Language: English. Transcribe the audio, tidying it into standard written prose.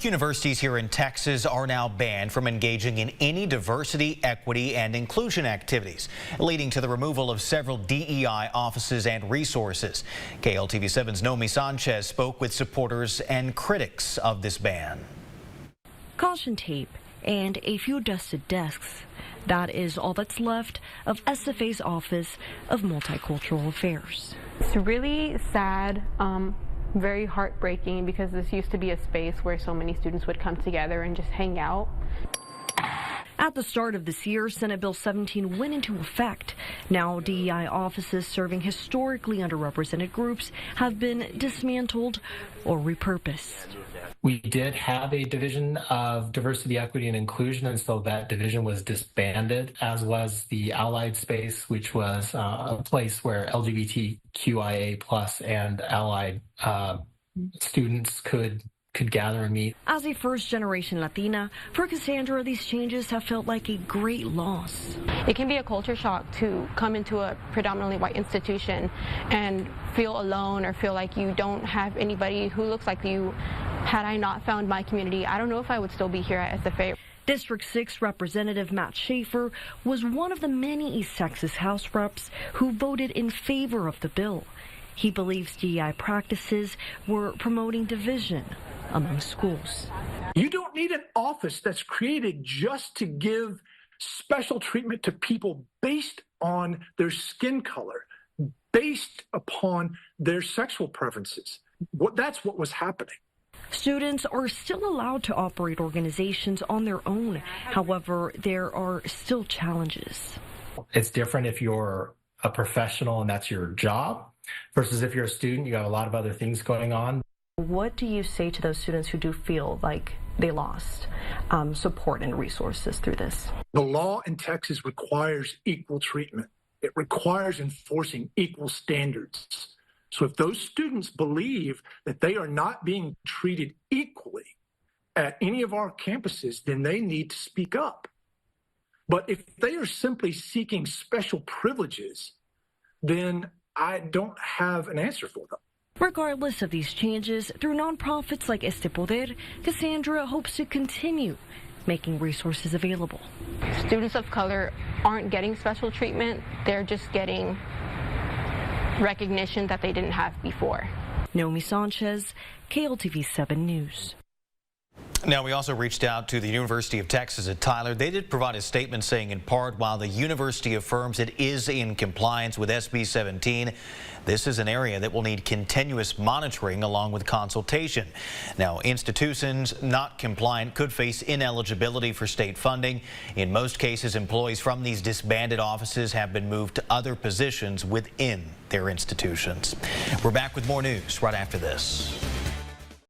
Universities here in Texas are now banned from engaging in any diversity, equity, and inclusion activities, leading to the removal of several DEI offices and resources. KLTV 7's Noemy Sanchez spoke with supporters and critics of this ban. Caution tape and a few dusted desks. That is all that's left of SFA's Office of Multicultural Affairs. It's really sad. Very heartbreaking because this used to be a space where so many students would come together and just hang out. At the start of this year, Senate Bill 17 went into effect. Now DEI offices serving historically underrepresented groups have been dismantled or repurposed. We did have a division of diversity, equity, and inclusion, and so that division was disbanded, as was the allied space, which was a place where LGBTQIA plus and allied students could gather and meet. As a first-generation Latina, for Cassandra, these changes have felt like a great loss. It can be a culture shock to come into a predominantly white institution and feel alone or feel like you don't have anybody who looks like you. Had I not found my community, I don't know if I would still be here at SFA. District 6 Representative Matt Schaefer was one of the many East Texas House reps who voted in favor of the bill. He believes DEI practices were promoting division among schools. You don't need an office that's created just to give special treatment to people based on their skin color, based upon their sexual preferences. That's what was happening. Students are still allowed to operate organizations on their own. However, there are still challenges. It's different if you're a professional and that's your job versus if you're a student, you got a lot of other things going on. What do you say to those students who do feel like they lost support and resources through this? The law in Texas requires equal treatment. It requires enforcing equal standards. So if those students believe that they are not being treated equally at any of our campuses, then they need to speak up. But if they are simply seeking special privileges, then I don't have an answer for them. Regardless of these changes, through nonprofits like Este Poder, Cassandra hopes to continue making resources available. Students of color aren't getting special treatment. They're just getting recognition that they didn't have before. Noemy Sanchez, KLTV 7 News. Now, we also reached out to the University of Texas at Tyler. They did provide a statement saying, in part, while the university affirms it is in compliance with SB 17, this is an area that will need continuous monitoring along with consultation. Now, institutions not compliant could face ineligibility for state funding. In most cases, employees from these disbanded offices have been moved to other positions within their institutions. We're back with more news right after this.